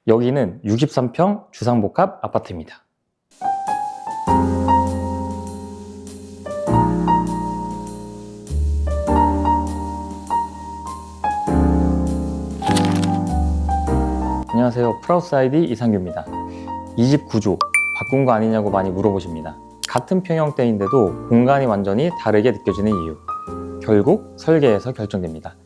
여기는 63평 주상복합 아파트입니다. 안녕하세요. 프라우스 아이디 이상규입니다. 이 집 구조 바꾼 거 아니냐고 많이 물어보십니다. 같은 평형대인데도 공간이 완전히 다르게 느껴지는 이유, 결국 설계에서 결정됩니다.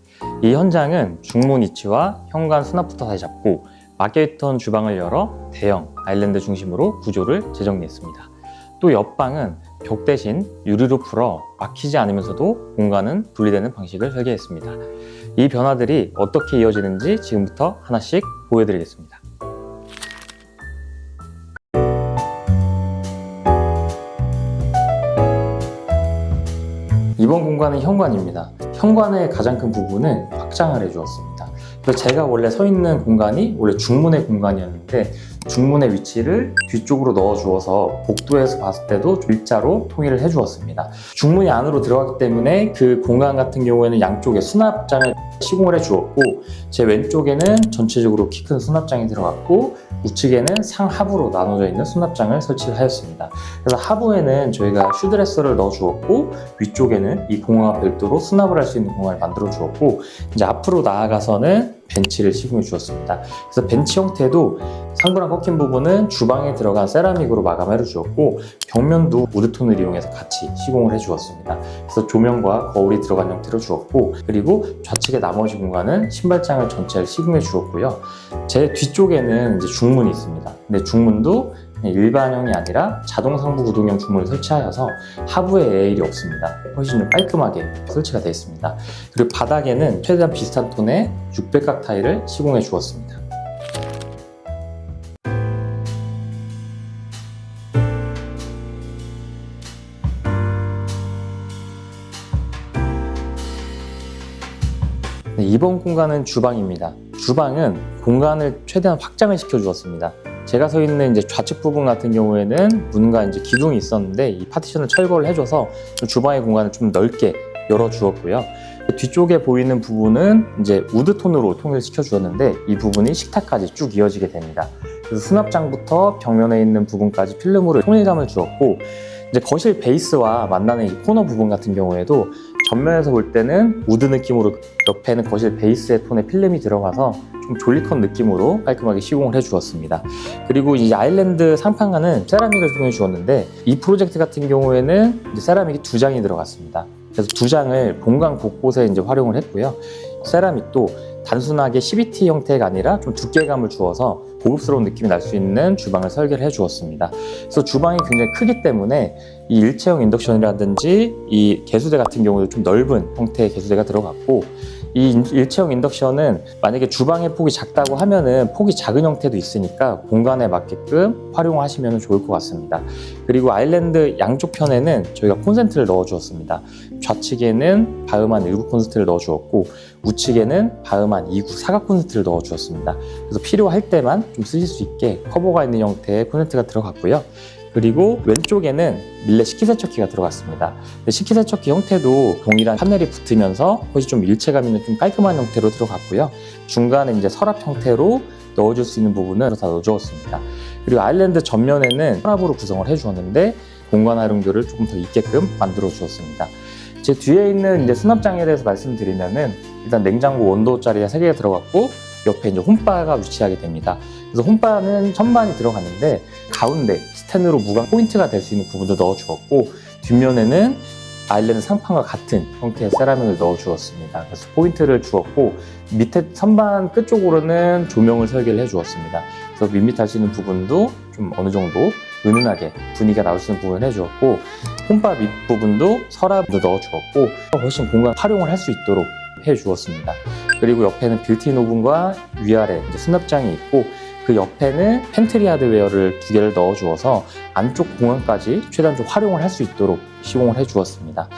이 현장은 중문 위치와 현관 수납부터 다시 잡고 막혀있던 주방을 열어 대형 아일랜드 중심으로 구조를 재정리했습니다. 또 옆방은 벽 대신 유리로 풀어 막히지 않으면서도 공간은 분리되는 방식을 설계했습니다. 이 변화들이 어떻게 이어지는지 지금부터 하나씩 보여드리겠습니다. 이번 공간은 현관입니다. 현관의 가장 큰 부분은 확장을 해주었습니다. 그래서 제가 원래 서 있는 공간이 원래 중문의 공간이었는데 중문의 위치를 뒤쪽으로 넣어주어서 복도에서 봤을 때도 일자로 통일을 해주었습니다. 중문이 안으로 들어가기 때문에 그 공간 같은 경우에는 양쪽에 수납장을 시공을 해주었고 제 왼쪽에는 전체적으로 키 큰 수납장이 들어갔고 우측에는 상하부로 나눠져 있는 수납장을 설치를 하였습니다. 그래서 하부에는 저희가 슈드레서를 넣어주었고 위쪽에는 이 공간과 별도로 수납을 할 수 있는 공간을 만들어 주었고 이제 앞으로 나아가서는 벤치를 시공해 주었습니다. 그래서 벤치 형태도 상부랑 꺾인 부분은 주방에 들어간 세라믹으로 마감을 해주었고 벽면도 우드톤을 이용해서 같이 시공을 해주었습니다. 그래서 조명과 거울이 들어간 형태로 주었고 그리고 좌측의 나머지 공간은 신발장을 전체를 시공해 주었고요. 제 뒤쪽에는 이제 중문이 있습니다. 근데 중문도 일반형이 아니라 자동 상부 구동형 중문을 설치하여서 하부에 에일이 없습니다. 훨씬 좀 깔끔하게 설치가 되어 있습니다. 그리고 바닥에는 최대한 비슷한 톤의 600각 타일을 시공해 주었습니다. 이번 공간은 주방입니다. 주방은 공간을 최대한 확장을 시켜 주었습니다. 제가 서 있는 이제 좌측 부분 같은 경우에는 문과 이제 기둥이 있었는데 이 파티션을 철거를 해줘서 주방의 공간을 좀 넓게 열어주었고요. 뒤쪽에 보이는 부분은 이제 우드톤으로 통일시켜 주었는데 이 부분이 식탁까지 쭉 이어지게 됩니다. 그래서 수납장부터 벽면에 있는 부분까지 필름으로 통일감을 주었고 이제 거실 베이스와 만나는 이 코너 부분 같은 경우에도 전면에서 볼 때는 우드 느낌으로 옆에는 거실 베이스의 톤의 필름이 들어가서 좀 졸리컨 느낌으로 깔끔하게 시공을 해주었습니다. 그리고 이 아일랜드 상판관은 세라믹을 사용해 주었는데 이 프로젝트 같은 경우에는 이제 세라믹이 2장이 들어갔습니다. 그래서 2장을 본관 곳곳에 이제 활용을 했고요. 세라믹도 단순하게 CBT 형태가 아니라 좀 두께감을 주어서 고급스러운 느낌이 날 수 있는 주방을 설계를 해 주었습니다. 그래서 주방이 굉장히 크기 때문에 이 일체형 인덕션이라든지 이 개수대 같은 경우도 좀 넓은 형태의 개수대가 들어갔고 이 일체형 인덕션은 만약에 주방의 폭이 작다고 하면은 폭이 작은 형태도 있으니까 공간에 맞게끔 활용하시면 좋을 것 같습니다. 그리고 아일랜드 양쪽 편에는 저희가 콘센트를 넣어 주었습니다. 좌측에는 바흐만 1구 콘센트를 넣어 주었고 우측에는 바흐만 2구 사각 콘센트를 넣어 주었습니다. 그래서 필요할 때만 좀 쓰실 수 있게 커버가 있는 형태의 콘센트가 들어갔고요. 그리고 왼쪽에는 밀레 식기세척기가 들어갔습니다. 식기세척기 형태도 동일한 판넬이 붙으면서 훨씬 좀 일체감 있는 좀 깔끔한 형태로 들어갔고요. 중간에 이제 서랍 형태로 넣어줄 수 있는 부분을 다 넣어주었습니다. 그리고 아일랜드 전면에는 서랍으로 구성을 해주었는데 공간 활용도를 조금 더 있게끔 만들어 주었습니다. 제 뒤에 있는 이제 수납장에 대해서 말씀드리면은 일단 냉장고 원도 자리가 3개가 들어갔고 옆에 이제 홈바가 위치하게 됩니다. 그래서 홈바는 선반이 들어갔는데 가운데 스텐으로 무광 포인트가 될 수 있는 부분도 넣어 주었고 뒷면에는 아일랜드 상판과 같은 형태의 세라믹을 넣어 주었습니다. 그래서 포인트를 주었고 밑에 선반 끝쪽으로는 조명을 설계를 해 주었습니다. 그래서 밋밋할 수 있는 부분도 좀 어느 정도 은은하게 분위기가 나올 수 있는 부분을 해 주었고 홈바 밑부분도 서랍도 넣어 주었고 훨씬 공간 활용을 할 수 있도록 해 주었습니다. 그리고 옆에는 빌트인 오븐과 위아래 이제 수납장이 있고 그 옆에는 팬트리 하드웨어를 2개를 넣어 주어서 안쪽 공간까지 최대한 좀 활용을 할 수 있도록 시공을 해 주었습니다.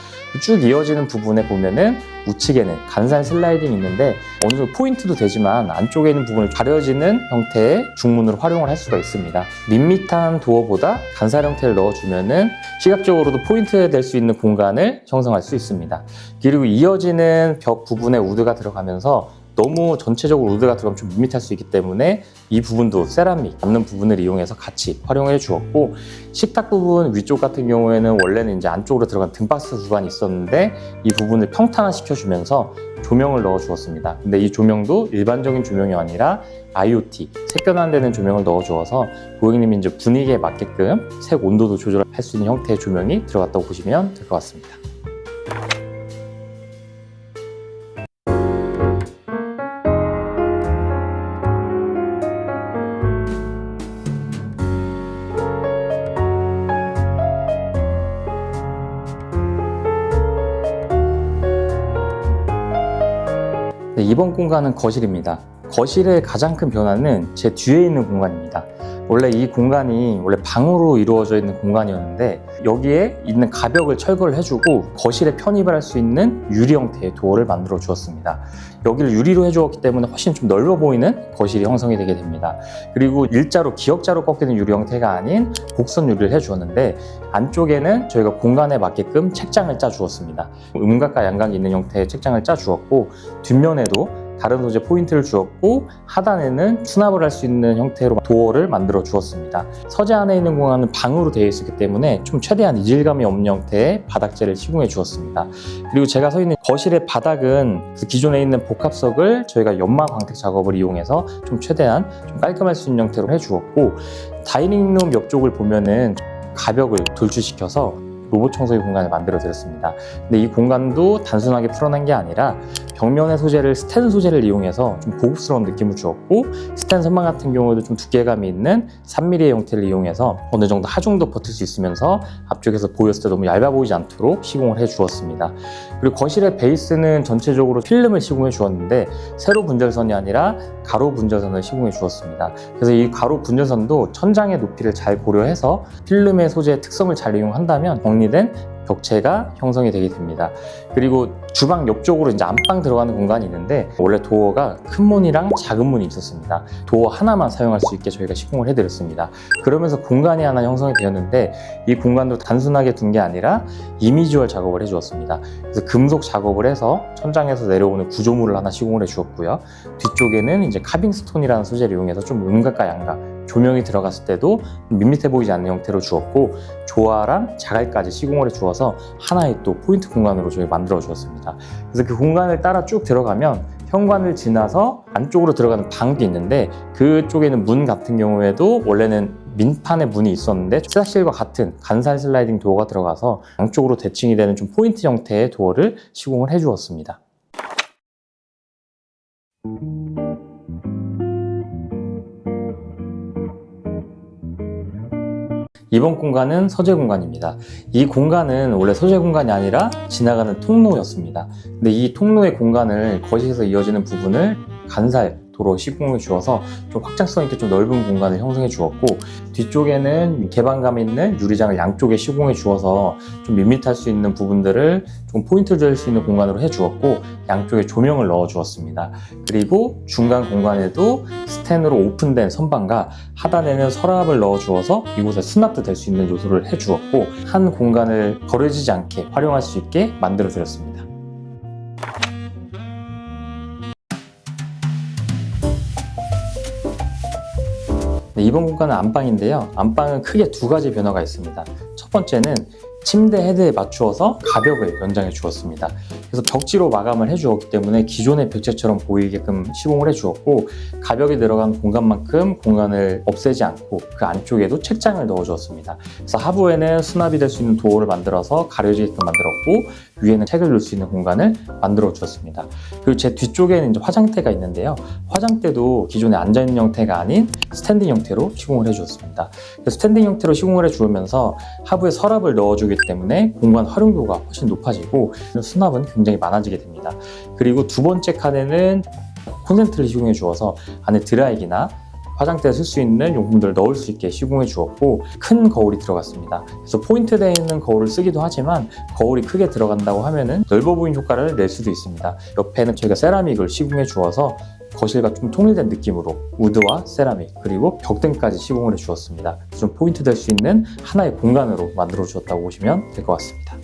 쭉 이어지는 부분에 보면은 우측에는 간살 슬라이딩이 있는데 어느 정도 포인트도 되지만 안쪽에 있는 부분을 가려지는 형태의 중문으로 활용을 할 수가 있습니다. 밋밋한 도어보다 간살 형태를 넣어주면은 시각적으로도 포인트가 될 수 있는 공간을 형성할 수 있습니다. 그리고 이어지는 벽 부분에 우드가 들어가면서 너무 전체적으로 우드가 들어가면 좀 밋밋할 수 있기 때문에 이 부분도 세라믹 남는 부분을 이용해서 같이 활용해 주었고, 식탁 부분 위쪽 같은 경우에는 원래는 이제 안쪽으로 들어간 등박스 구간이 있었는데 이 부분을 평탄화 시켜주면서 조명을 넣어 주었습니다. 근데 이 조명도 일반적인 조명이 아니라 IoT, 색 변환되는 조명을 넣어 주어서 고객님이 이제 분위기에 맞게끔 색 온도도 조절할 수 있는 형태의 조명이 들어갔다고 보시면 될 것 같습니다. 네, 이번 공간은 거실입니다. 거실의 가장 큰 변화는 제 뒤에 있는 공간입니다. 원래 이 공간이 원래 방으로 이루어져 있는 공간이었는데 여기에 있는 가벽을 철거를 해주고 거실에 편입을 할 수 있는 유리 형태의 도어를 만들어 주었습니다. 여기를 유리로 해주었기 때문에 훨씬 좀 넓어 보이는 거실이 형성이 되게 됩니다. 그리고 일자로 기역자로 꺾이는 유리 형태가 아닌 곡선 유리를 해주었는데 안쪽에는 저희가 공간에 맞게끔 책장을 짜 주었습니다. 음각과 양각이 있는 형태의 책장을 짜 주었고, 뒷면에도 다른 소재 포인트를 주었고, 하단에는 수납을 할 수 있는 형태로 도어를 만들어 주었습니다. 서재 안에 있는 공간은 방으로 되어 있었기 때문에 좀 최대한 이질감이 없는 형태의 바닥재를 시공해 주었습니다. 그리고 제가 서 있는 거실의 바닥은 기존에 있는 복합석을 저희가 연마 광택 작업을 이용해서 좀 최대한 좀 깔끔할 수 있는 형태로 해 주었고, 다이닝룸 옆쪽을 보면은 가벽을 돌출시켜서 로봇 청소기 공간을 만들어 드렸습니다. 근데 이 공간도 단순하게 풀어낸 게 아니라 벽면의 소재를 스텐 소재를 이용해서 좀 고급스러운 느낌을 주었고, 스텐 선반 같은 경우에도 좀 두께감이 있는 3mm의 형태를 이용해서 어느 정도 하중도 버틸 수 있으면서 앞쪽에서 보였을 때 너무 얇아 보이지 않도록 시공을 해 주었습니다. 그리고 거실의 베이스는 전체적으로 필름을 시공해 주었는데 세로 분절선이 아니라 가로 분절선을 시공해 주었습니다. 그래서 이 가로 분절선도 천장의 높이를 잘 고려해서 필름의 소재의 특성을 잘 이용한다면 정리된 벽체가 형성이 되게 됩니다. 그리고 주방 옆쪽으로 이제 안방 들어가는 공간이 있는데 원래 도어가 큰 문이랑 작은 문이 있었습니다. 도어 하나만 사용할 수 있게 저희가 시공을 해드렸습니다. 그러면서 공간이 하나 형성이 되었는데 이 공간도 단순하게 둔 게 아니라 이미지월 작업을 해주었습니다. 그래서 금속 작업을 해서 천장에서 내려오는 구조물을 하나 시공을 해주었고요. 뒤쪽에는 이제 카빙스톤이라는 소재를 이용해서 좀 음각과 양각, 조명이 들어갔을 때도 밋밋해 보이지 않는 형태로 주었고, 조화랑 자갈까지 시공을 해주어서 하나의 또 포인트 공간으로 저희 만들어 주었습니다. 그래서 그 공간을 따라 쭉 들어가면 현관을 지나서 안쪽으로 들어가는 방도 있는데, 그쪽에는 문 같은 경우에도 원래는 민판의 문이 있었는데 세탁실과 같은 간살 슬라이딩 도어가 들어가서 양쪽으로 대칭이 되는 좀 포인트 형태의 도어를 시공을 해주었습니다. 이번 공간은 서재 공간입니다. 이 공간은 원래 서재 공간이 아니라 지나가는 통로였습니다. 근데 이 통로의 공간을 거실에서 이어지는 부분을 간살 도로 시공해 주어서 좀 확장성 있게 좀 넓은 공간을 형성해 주었고, 뒤쪽에는 개방감 있는 유리장을 양쪽에 시공해 주어서 좀 밋밋할 수 있는 부분들을 좀 포인트를 줄 수 있는 공간으로 해 주었고, 양쪽에 조명을 넣어 주었습니다. 그리고 중간 공간에도 스텐으로 오픈된 선반과 하단에는 서랍을 넣어 주어서 이곳에 수납도 될 수 있는 요소를 해 주었고, 한 공간을 버려지지 않게 활용할 수 있게 만들어 드렸습니다. 네, 이번 공간은 안방인데요. 안방은 크게 두 가지 변화가 있습니다. 첫 번째는 침대 헤드에 맞추어서 가벽을 연장해 주었습니다. 그래서 벽지로 마감을 해 주었기 때문에 기존의 벽체처럼 보이게끔 시공을 해 주었고, 가벽이 들어간 공간만큼 공간을 없애지 않고 그 안쪽에도 책장을 넣어 주었습니다. 그래서 하부에는 수납이 될 수 있는 도어를 만들어서 가려지게끔 만들었고, 위에는 책을 넣을 수 있는 공간을 만들어 주었습니다. 그리고 제 뒤쪽에는 이제 화장대가 있는데요. 화장대도 기존에 앉아있는 형태가 아닌 스탠딩 형태로 시공을 해 주었습니다. 스탠딩 형태로 시공을 해 주면서 하부에 서랍을 넣어주기 때문에 공간 활용도가 훨씬 높아지고 수납은 굉장히 많아지게 됩니다. 그리고 두 번째 칸에는 콘센트를 시공해 주어서 안에 드라이기나 화장대에 쓸 수 있는 용품들을 넣을 수 있게 시공해 주었고, 큰 거울이 들어갔습니다. 그래서 포인트되어 있는 거울을 쓰기도 하지만 거울이 크게 들어간다고 하면은 넓어 보이는 효과를 낼 수도 있습니다. 옆에는 저희가 세라믹을 시공해 주어서 거실과 좀 통일된 느낌으로 우드와 세라믹 그리고 벽등까지 시공을 해 주었습니다. 좀 포인트 될 수 있는 하나의 공간으로 만들어 주었다고 보시면 될 것 같습니다.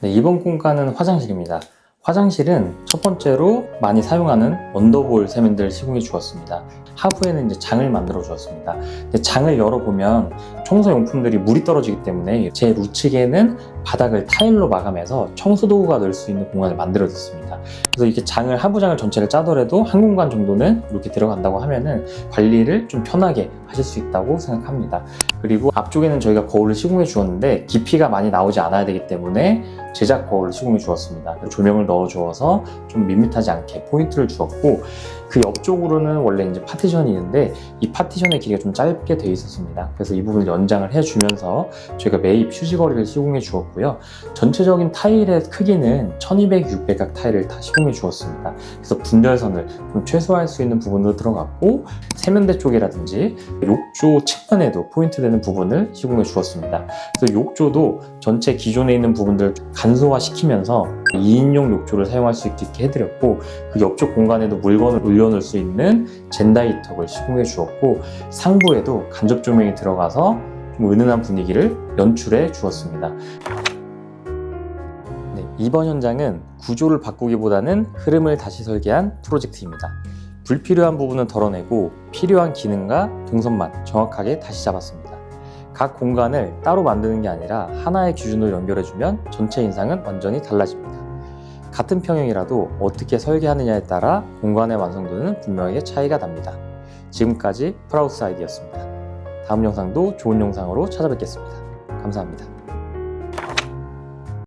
네, 이번 공간은 화장실입니다. 화장실은 첫 번째로 많이 사용하는 원더볼 세면대를 시공해 주었습니다. 하부에는 이제 장을 만들어 주었습니다. 근데 장을 열어보면 청소용품들이 물이 떨어지기 때문에 제 우측에는 바닥을 타일로 마감해서 청소도구가 넣을 수 있는 공간을 만들어 뒀습니다. 그래서 이렇게 장을, 하부장을 전체를 짜더라도 한 공간 정도는 이렇게 들어간다고 하면은 관리를 좀 편하게 하실 수 있다고 생각합니다. 그리고 앞쪽에는 저희가 거울을 시공해 주었는데 깊이가 많이 나오지 않아야 되기 때문에 제작 거울을 시공해 주었습니다. 조명을 넣어 주어서 좀 밋밋하지 않게 포인트를 주었고, 그 옆쪽으로는 원래 이제 파티션이 있는데 이 파티션의 길이가 좀 짧게 되어 있었습니다. 그래서 이 부분을 연장을 해주면서 저희가 매입 휴지거리를 시공해 주었고요. 전체적인 타일의 크기는 1200, 600각 타일을 다 시공해 주었습니다. 그래서 분열선을 좀 최소화할 수 있는 부분도 들어갔고, 세면대 쪽이라든지 욕조 측면에도 포인트 되는 부분을 시공해 주었습니다. 그래서 욕조도 전체 기존에 있는 부분들을 간소화시키면서 2인용 욕조를 사용할 수 있게 해드렸고, 그 옆쪽 공간에도 물건을 올려놓을 수 있는 젠다이턱을 시공해 주었고, 상부에도 간접 조명이 들어가서 좀 은은한 분위기를 연출해 주었습니다. 네, 이번 현장은 구조를 바꾸기보다는 흐름을 다시 설계한 프로젝트입니다. 불필요한 부분은 덜어내고 필요한 기능과 동선만 정확하게 다시 잡았습니다. 각 공간을 따로 만드는 게 아니라 하나의 기준으로 연결해주면 전체 인상은 완전히 달라집니다. 같은 평형이라도 어떻게 설계하느냐에 따라 공간의 완성도는 분명하게 차이가 납니다. 지금까지 프라우스 아이디였습니다. 다음 영상도 좋은 영상으로 찾아뵙겠습니다. 감사합니다.